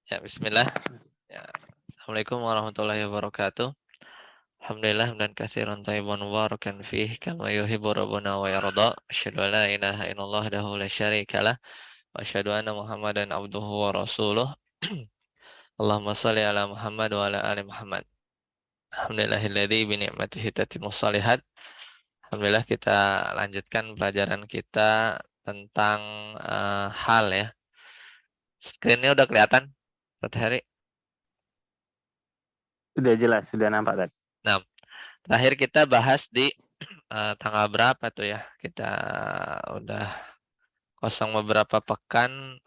Ya, bismillah. Ya. Assalamualaikum warahmatullahi wabarakatuh. Alhamdulillah dan katsiran thayyiban mubarakan fih kama yuhibbu rabbuna wa yarda. Asyhadu an la ilaha illallah wahdahu la syarikalah wa asyhadu anna Muhammadan abduhu wa rasuluh. Allahumma shalli ala Muhammad wa ala ali Muhammad. Alhamdulillahilladzi bi ni'matihi tatimmus shalihat. Alhamdulillah kita lanjutkan pelajaran kita tentang hal ya. Screen-nya udah kelihatan, Ustaz Heri? Sudah jelas, sudah nampak tadi. Nah, terakhir kita bahas di tanggal berapa tuh ya? Kita udah kosong beberapa pekan,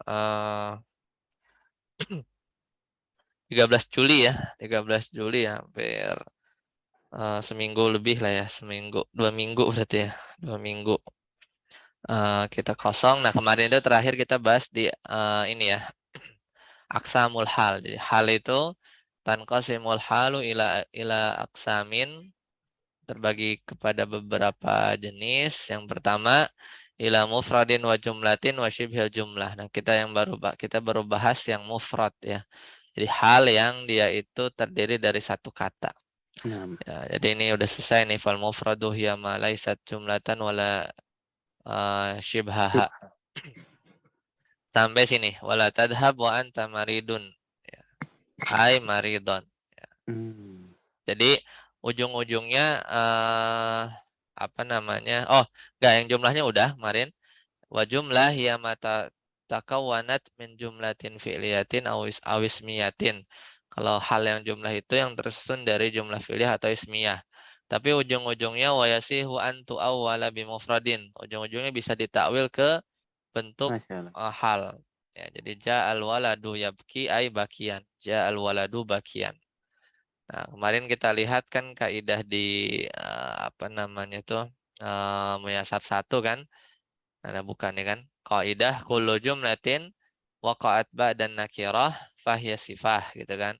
13 Juli ya, 13 Juli ya, hampir seminggu lebih lah ya, seminggu, 2 minggu berarti ya, 2 minggu kita kosong. Nah kemarin itu terakhir kita bahas di ini ya, aksamul hal. Jadi hal itu tanqasimul halu ila aksamin, terbagi kepada beberapa jenis. Yang pertama ila mufradin wa jumlatin wa syibhil jumlah. Nah, kita baru bahas yang mufrad ya. Jadi hal yang dia itu terdiri dari satu kata. Nah, Ya, jadi ini udah selesai nih, fal mufradu hiya ma laisat jumlatan wala syibhaha. Sampai sini, wala tadhhab wa anta maridun. Ya. Ai maridon. Ya. hmm. Jadi ujung-ujungnya apa namanya? Oh, enggak, yang jumlahnya udah kemarin. Wa jumlah ya mata takawwanat min jumlatin fi'liyatin awismiyatin. Kalau hal yang jumlah itu yang tersusun dari jumlah fi'liyah atau ismiyah. Tapi ujung-ujungnya wa yasihu an tu'awwala bimufradin. Ujung-ujungnya bisa ditakwil ke bentuk Masya Allah. hal. Ya, jadi ja'al waladu yabki ay bakian. Ja'al waladu bakian. Nah, kemarin kita lihat kan kaidah di apa namanya tuh Muyasar 1 kan. Nah, bukan ya kan? Kaidah kullu jumlatin waqa'at ba'dan nakirah fahiya sifah gitu kan.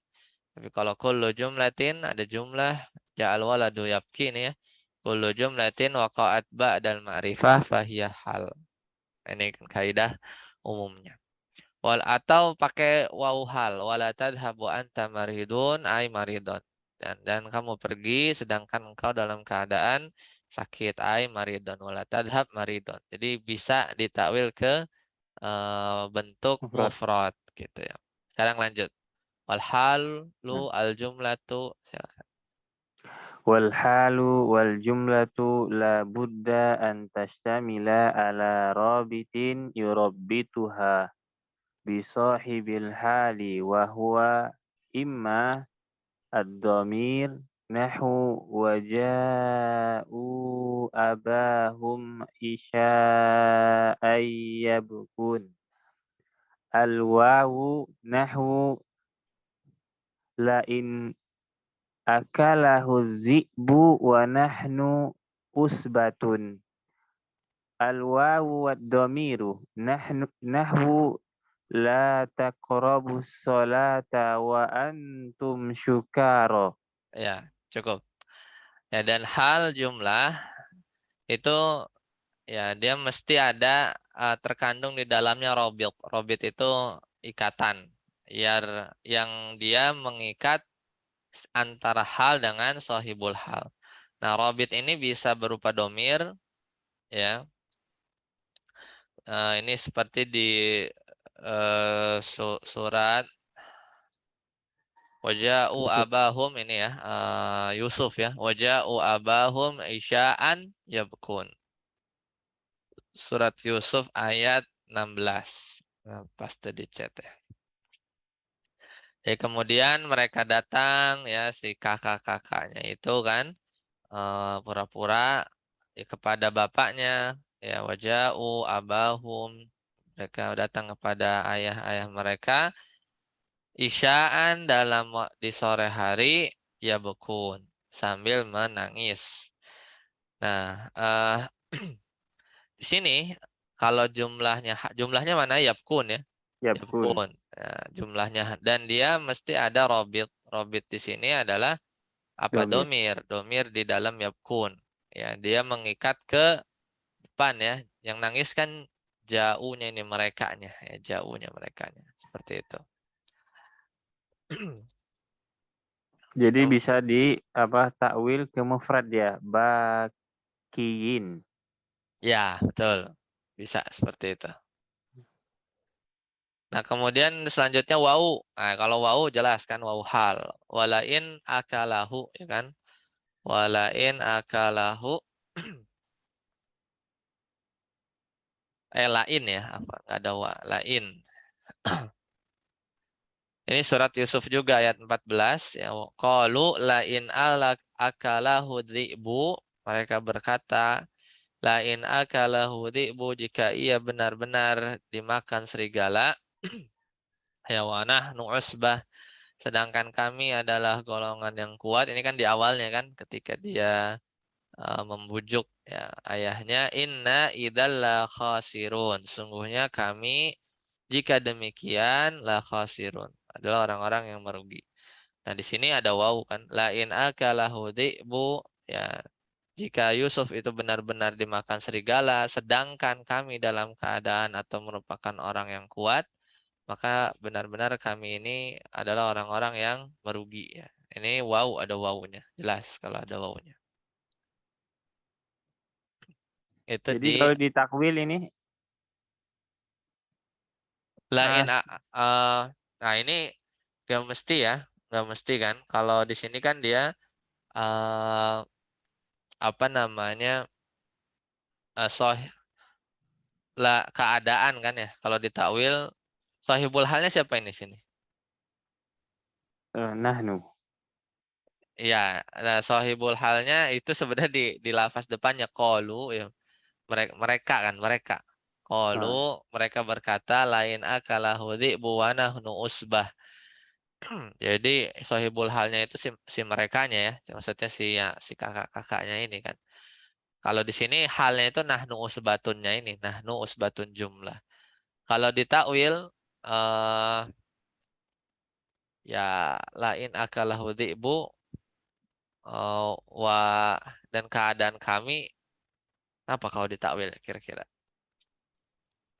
Tapi kalau kullu jumlatin ada jumlah ja'al waladu yabki ini ya. Kullu jumlatin waqa'at ba'dal ma'rifah fahiya hal. Ini kan kaidah umumnya. Atau pakai waw hal, wala tadhhabu anta maridun ay maridun. Dan kamu pergi sedangkan engkau dalam keadaan sakit ay maridun, wala tadhhab maridun. Jadi bisa ditakwil ke bentuk Mufrad. mufrad gitu ya. Sekarang lanjut. Wal halu Nah. al jumlatu. Silakan. Wal halu wal jumlatu la budda an tashtamila ala rabitin yurabbituha bi sahibil hali wa huwa imma ad-dhamir nahu waja'u abahum isya'an yabkun al-wawu nahu la in akalahu zi'bu wa nahnu usbatun. Al-wawu wad-dhamiru nahwu la taqrabu sholata wa antum syukara. Ya, cukup. Ya, dan hal jumlah itu ya dia mesti ada terkandung di dalamnya robit. Robit itu ikatan. Yang dia mengikat antara hal dengan sohibul hal. Nah, robit ini bisa berupa domir, ya. Ini seperti di surat Waja'u Yusuf. abahum ini ya, Yusuf ya. Waja'u abahum isya'an yabkun. Surat Yusuf ayat 16. Nah, pas di chat ya. Ya, kemudian mereka datang ya si kakak-kakaknya itu kan pura-pura ya, kepada bapaknya ya waja'u abahum, mereka datang kepada ayah-ayah mereka isya'an di sore hari ya bekun sambil menangis. Nah, di sini kalau jumlahnya mana yabkun ya. Yabkun. Yabkun. Nah, jumlahnya dan dia mesti ada robit. Robit di sini adalah apa Domir. domir. Domir di dalam yabkun. Ya, dia mengikat ke depan ya. Yang nangis kan jauhnya ini merekanya ya, jauhnya merekanya. Seperti itu. Jadi Yang- bisa di apa takwil ke mufrad ya, bakiyin. Ya, betul. Bisa seperti itu. Nah, kemudian selanjutnya wau. Nah, kalau wau jelas kan wau hal. Walain akalahu, ya kan? Walain akalahu. Lain ya, apa? Nggak ada wa. Lain. Ini surat Yusuf juga ayat 14. Ya. Qalu lain akalahu dhi'bu. Mereka berkata, lain akalahu dhi'bu jika ia benar-benar dimakan serigala. Hayawanah nu'usbah. Sedangkan kami adalah golongan yang kuat. Ini kan di awalnya kan ketika dia membujuk ya ayahnya, inna idzal la khasirun. Sungguhnya kami jika demikian la khasirun adalah orang-orang yang merugi. Nah, di sini ada waw kan, la in akalahu dhi'bu ya, jika Yusuf itu benar-benar dimakan serigala sedangkan kami dalam keadaan atau merupakan orang yang kuat, maka benar-benar kami ini adalah orang-orang yang merugi ya. Ini waw, ada wawunya. Jelas kalau ada wawunya. Itu Jadi di kalau di takwil ini lain as nah ini gak mesti ya, gak mesti kan. Kalau di sini kan dia eh apa namanya lah keadaan kan ya. Kalau ditakwil sahibul halnya siapa ini sini? nahnu. Iya, nah, sahibul halnya itu sebenarnya di lafaz depannya qalu ya. Mereka kan mereka. Qalu Ah, mereka berkata lain akalahu dzi'bu wa nahnu usbah. Jadi sahibul halnya itu si merekanya ya. Maksudnya si kakak-kakaknya ini kan. Kalau di sini halnya itu nahnu usbatunnya ini, nahnu usbatun jumlah. Kalau ditakwil eh ya lain akalahu dzi'bu wa dan keadaan kami apa kalau ditakwil kira-kira?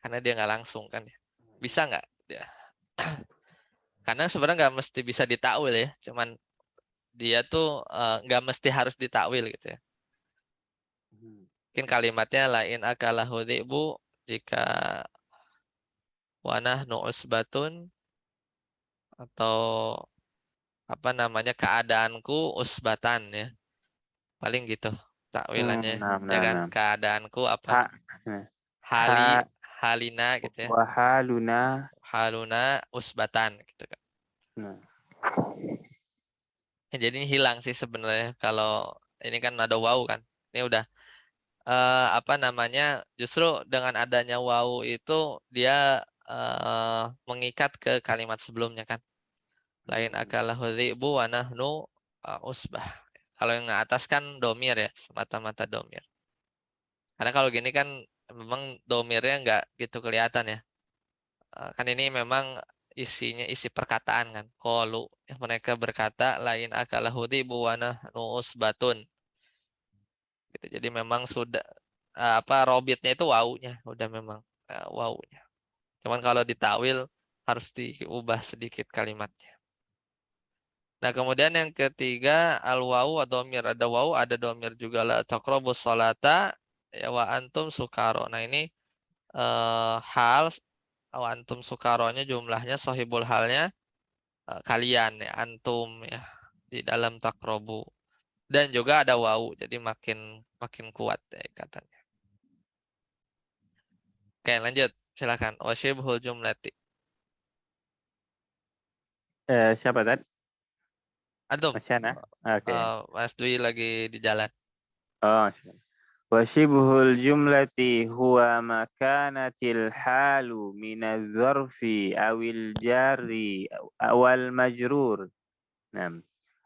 Karena dia nggak langsung kan ya. Bisa nggak? Ya. Karena sebenarnya nggak mesti bisa ditakwil ya. Cuman dia tuh nggak mesti harus ditakwil gitu ya. Mungkin kalimatnya lain akalahu dzi'bu jika wanah nu'usbatun atau apa namanya keadaanku usbatan ya. Paling gitu takwilannya nah, ya nah, kan nah. keadaanku apa Ha, nah. hali Ha halina gitu ya. wahaluna. Haluna usbatan gitu kan. Nah, Ya, jadi ini hilang sih sebenarnya kalau ini kan ada waw kan. Ini udah apa namanya justru dengan adanya waw itu dia mengikat ke kalimat sebelumnya kan. Lain akalahu dzi'bu wa nahnu usbah. Kalau yang atas kan domir ya, semata-mata domir. Karena kalau gini kan memang domirnya nggak gitu kelihatan ya. Kan ini memang isinya isi perkataan kan. Qalu mereka berkata lain akalahu dzi'bu wa nahnu usbatun. Gitu. Jadi memang sudah apa robitnya itu wawunya, udah memang wawunya. Cuman kalau ditawil harus diubah sedikit kalimatnya. Nah, kemudian yang ketiga al-wawu wa domir. Ada wawu, ada domir juga la taqrabus sholata ya wa antum sukaro. Nah, ini hal wa antum sukaronya jumlahnya sahibul halnya kalian ya antum ya di dalam takrobu. Dan juga ada wawu, jadi makin makin kuat ya katanya. Oke, lanjut. Silakan. Wasyibhul jumlati. siapa tadi? Antum, Mas Yana? Oke. Mas Dwi lagi di jalan. Oh, وشبه الجملة هو ما كانت الحال من الظرف أو الجار أو المجرور. نعم.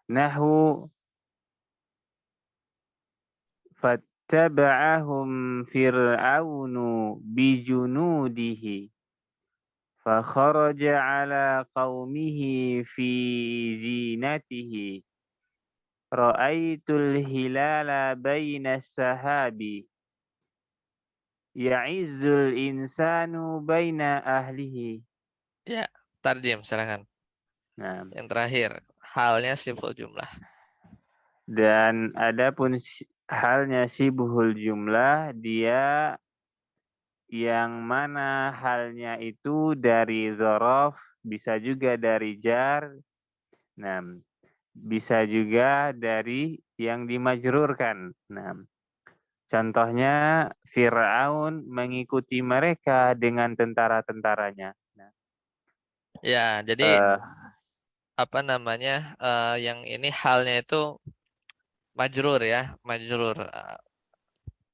نحو فاتبعهم فرعون بجنوده فخرج على قومه في زينته رأيت الهلال بين السحاب يعز الإنسان بين أهله. Ya, tarjim silakan. Nah, Yang terakhir, halnya siful jumlah. dan adapun halnya sibhul jumlah, dia yang mana halnya itu dari dzaraf, bisa juga dari jar. Nah, bisa juga dari yang dimajrurkan. Nah, contohnya Fir'aun mengikuti mereka dengan tentara-tentaranya. Nah, Ya, jadi eh, apa namanya? Yang ini halnya itu majrur ya, majrur.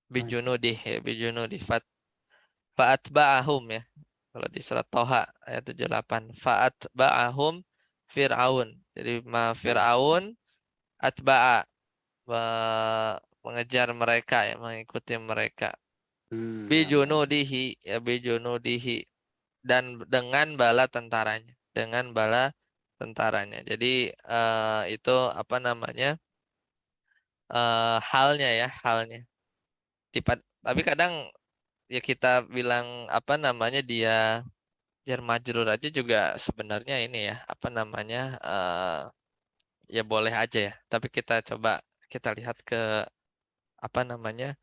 Bijunudih ya, bijunudih. Fa'atba'ahum ya. Kalau di surat Toha ayat 78. Fa'atba'ahum Fir'aun. Jadi Fir'aun atba'a mengejar mereka ya, mengikuti mereka. ya. Bijunudihi ya, bijunudihi, dan dengan bala tentaranya, dengan bala tentaranya. Jadi itu apa namanya? Halnya ya, halnya. Tapi kadang ya kita bilang apa namanya, dia jar majrur aja juga sebenarnya ini ya, apa namanya, ya boleh aja ya. Tapi kita coba kita lihat ke apa namanya,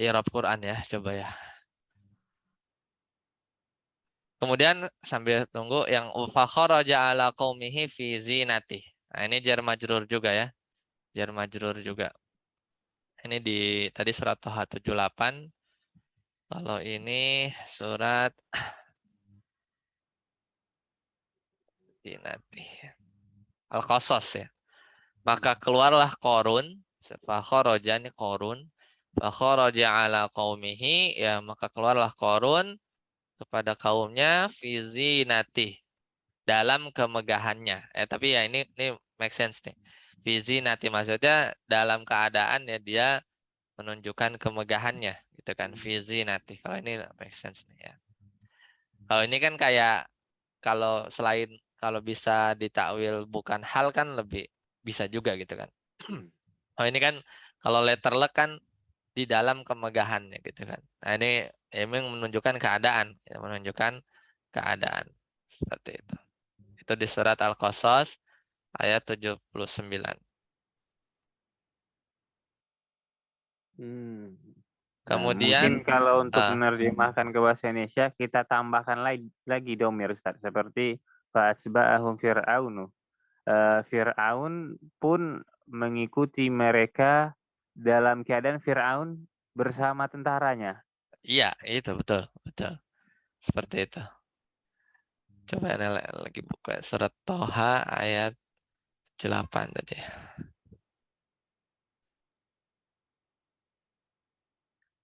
i'rab Quran ya, coba ya. Kemudian sambil tunggu yang fa kharaja ala qaumihi fi zinati. Nah, ini jar majrur juga ya. Jar majrur juga. Ini di tadi surat Toha 78. Kalau ini surat zinati. Al-Qasas ya. Maka keluarlah Korun, fakharaja ini Korun, fakharaja ala qaumihi, ya maka keluarlah Korun kepada kaumnya fi zinati, dalam kemegahannya. Tapi ya ini make sense nih. Fi zinati maksudnya dalam keadaan ya dia menunjukkan kemegahannya gitu kan, fi zinati. Kalau ini make sense nih ya. Kalau ini kan kayak kalau selain kalau bisa ditakwil bukan hal kan lebih bisa juga gitu kan. Oh ini kan kalau letter luck kan di dalam kemegahannya gitu kan. Nah ini emang menunjukkan keadaan, ya, menunjukkan keadaan seperti itu. Itu di surat Al-Qasas ayat 79. Nah, mungkin Kemudian kalau untuk ah, menerjemahkan ke bahasa Indonesia, kita tambahkan lagi domir, Ustaz. Seperti fa'asba'ahum fir'aunu. Fir'aun pun mengikuti mereka dalam keadaan Fir'aun bersama tentaranya. iya itu betul, betul. Seperti itu. Coba ini lagi buka surat Toha ayat 8 tadi.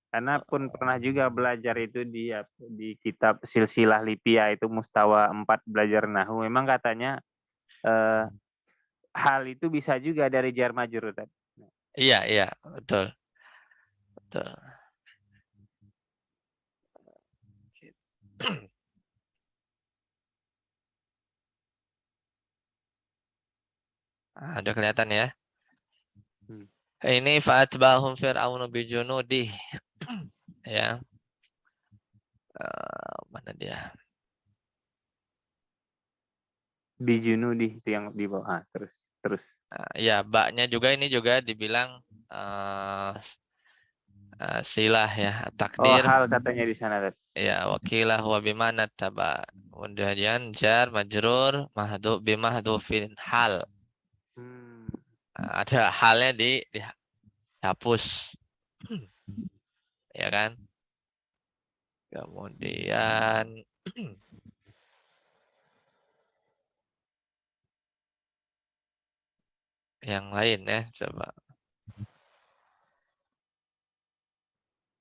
Karena pun pernah juga belajar itu di kitab Silsilah Lipia itu Mustawa 4 belajar Nahu. Memang katanya eh, hal itu bisa juga dari jar majrur tadi. Iya, iya, betul, betul. Udah kelihatan ya. Hmm. Ini fa'atbahum fir'aunu bijunudih. Ya, mana dia? Bijunudi itu yang di bawah. Terus. Ya, baknya juga ini juga dibilang silah ya, Oh, takdir. hal katanya di sana tadi. Ya, wakilah wa bimana taba. Kemudian jar majrur bimahdufin hal. Hmm. Ada halnya dihapus. Ya kan? Kemudian yang lain ya, coba.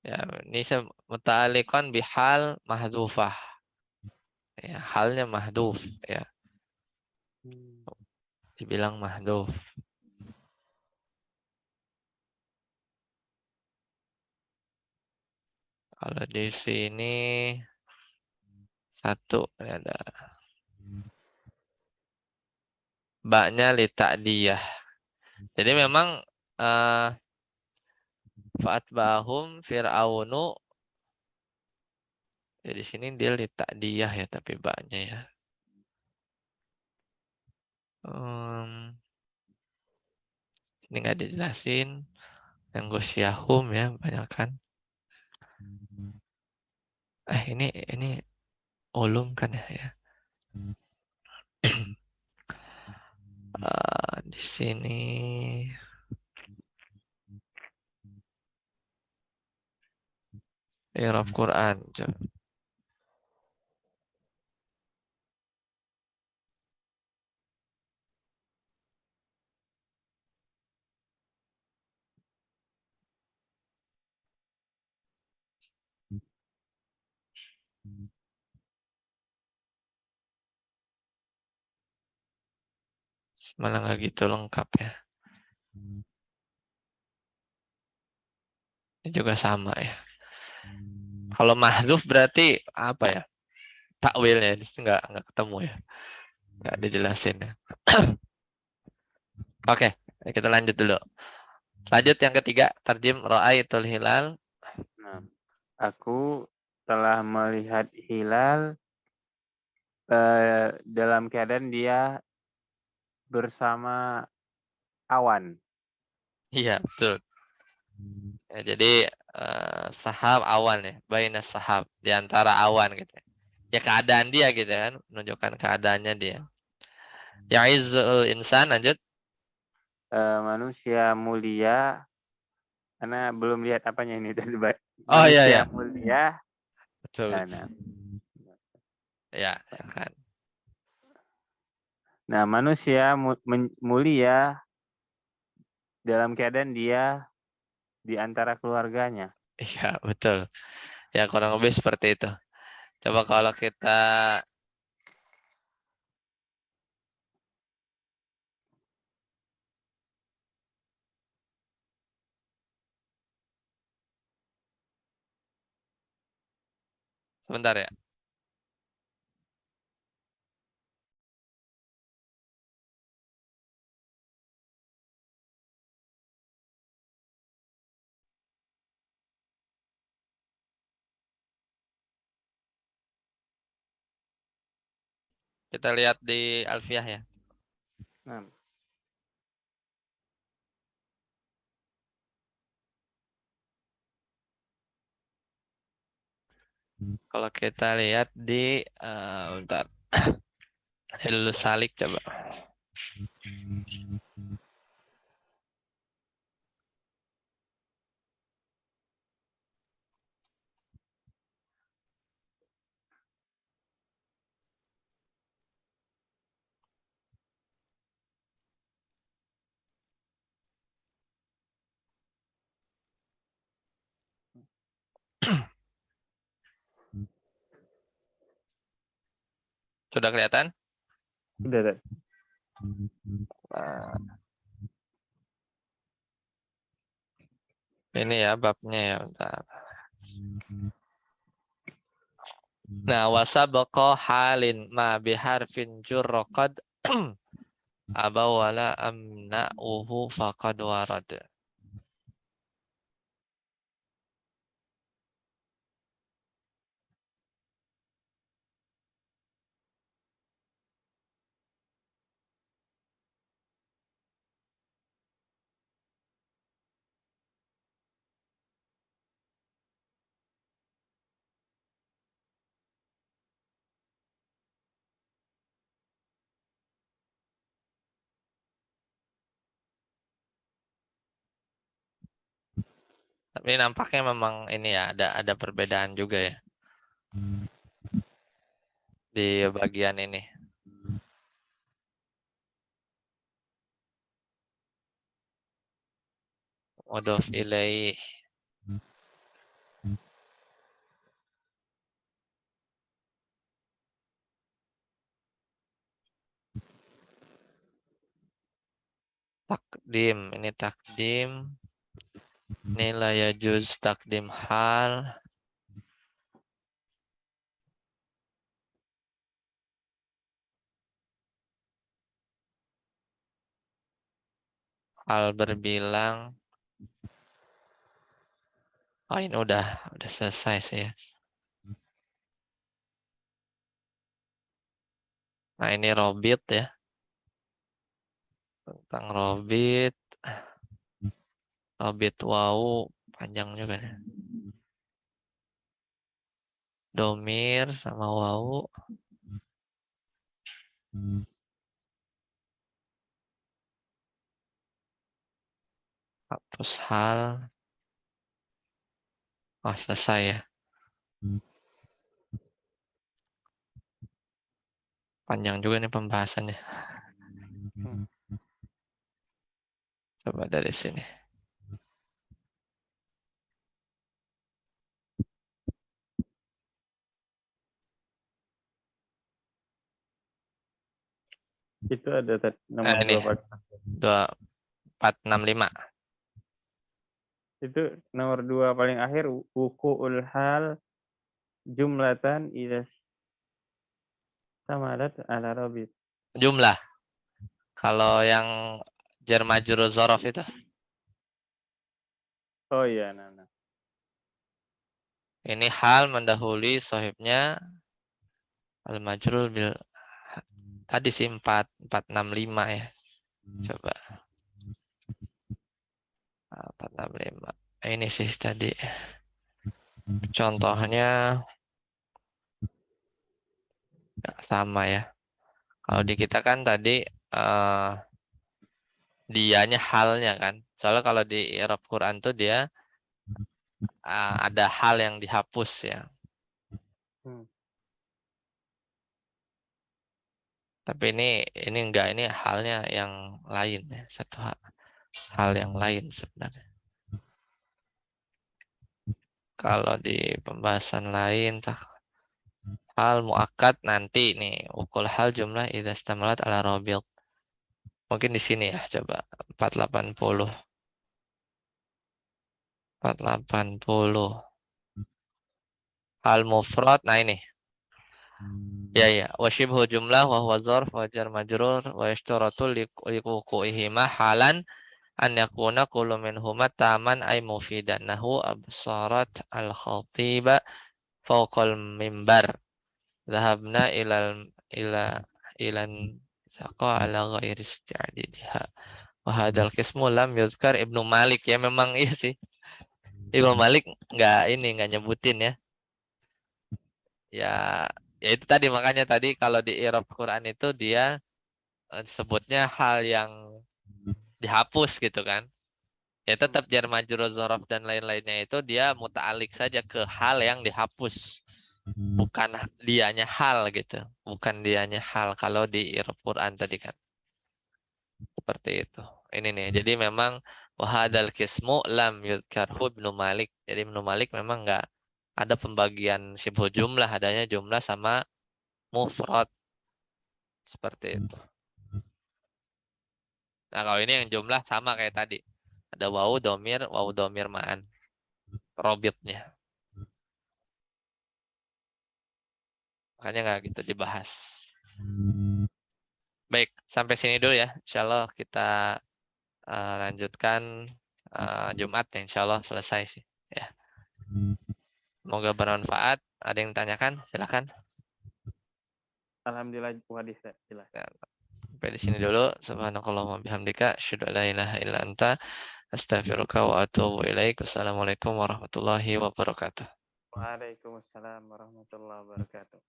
Ya, ini muta'alliqan bihal mahdhufah. Ya, halnya mahdhuf ya. Dibilang mahdhuf. Kalau di sini satu ada baknya li ta'diyah. Jadi memang eh fa'atbahum fir'aunu, ya di sini dia li ta'diyah ya, tapi baknya ya. Ini nggak dijelasin. Yang Gosyahum ya, banyak kan. Ini ulum kan ya. Di sini I'rab Quran. Coba. Malah nggak gitu lengkap ya. Ini juga sama ya. Kalau mahdhuf berarti apa ya? Takwilnya di sini nggak ketemu ya. Nggak dijelasin ya. Oke, kita lanjut dulu. Lanjut yang ketiga, tarjim ra'aitul hilal. Nah, aku telah melihat hilal dalam keadaan dia bersama awan. Iya, betul. Ya, jadi sahab awan ya, baina sahab di antara awan gitu. Ya keadaan dia gitu kan, menunjukkan keadaannya dia. Ya'izzul insan, lanjut. Manusia mulia, karena belum lihat apanya ini tadi. Oh iya Manusia ya, mulia, betul. nah, Ya, ya kan. nah manusia mulia dalam keadaan dia di antara keluarganya. Iya, betul. Ya kurang lebih seperti itu. Coba kalau kita sebentar ya. Kita lihat di Alfiah ya. Nah, Kalau kita lihat di bentar. Hilul Salik coba. Sudah kelihatan? udah. Nah, ini ya babnya ya, bentar. Nah, wasabaqa halin ma biharfin jurraqad abawala amna'uhu faqad warad. Tapi nampaknya memang ini ya ada perbedaan juga ya di bagian ini. Mudhof ilaih. Takdim, ini takdim. Ini la yajuz takdim hal. Hal berbilang. Oh ini udah selesai sih ya. Nah ini robit ya. Tentang robit. Robit wau panjang juga nih. Domir sama wau. Hapus hal. Oh, selesai ya. Panjang juga nih pembahasannya. Coba dari sini. Itu ada nomor Ini 2 paling. 2465. Itu nomor 2 paling akhir wuqu'ul hal jumlatan idza samalat ala rabit. Jumlah. Kalau yang jar majrur dzaraf itu. Oh iya, nah. Ini hal mendahului sahibnya al majrur bil tadi sih 4465 ya. Coba 465. Ini sih tadi. Contohnya sama ya. Kalau di kita kan tadi dianya halnya kan. Soalnya kalau di i'rab Quran tuh dia ada hal yang dihapus ya. Tapi ini enggak, ini halnya yang lain ya. Satu hal yang lain sebenarnya. Kalau di pembahasan lain hal muakkad nanti nih ukul hal jumlah idza istamalat ala rabil. Mungkin di sini ya coba 480. 480. Hal mufrad. Nah ini. Ya. Wa syibhu jumlah wa huwa dzarf wa jar majrur wa yashtaratu liwuqu'ihima halan an yakuna kullu minhuma taman ay mufidan nahu absarat al-khatiba fawqal mimbar dhahabna ilan saqa ala ghairi isti'adidiha wa hadzal qismu lam yuzkar Ibnu Malik. Ya memang iya sih, Ibnu Malik nggak nyebutin ya. Ya itu tadi, makanya tadi kalau di i'rab Quran itu dia sebutnya hal yang dihapus gitu kan. Ya tetap jar majrur dzaraf dan lain-lainnya itu dia muta'alik saja ke hal yang dihapus. Bukan dianya hal gitu. Bukan dianya hal kalau di i'rab Quran tadi kan. Seperti itu. Ini nih. Jadi memang wahadal kismu lam yudkarhu Ibnu Malik. Jadi Ibnu Malik memang nggak ada pembagian sibuk jumlah, adanya jumlah sama mufrad. Seperti itu. Nah kalau ini yang jumlah sama kayak tadi. Ada wau domir ma'an. Robitnya. Makanya nggak gitu dibahas. Baik, sampai sini dulu ya. Insya Allah kita lanjutkan Jumat. Insya Allah selesai sih. Ya. Semoga bermanfaat. Ada yang tanyakan? Silakan. Alhamdulillah hadis jelas. Ya, sampai di sini dulu. Subhanakallahumma bihamdika asyhadu an la ilaha illa anta astaghfiruka wa atubu ilaik. Wassalamualaikum warahmatullahi wabarakatuh. Waalaikumsalam warahmatullahi wabarakatuh.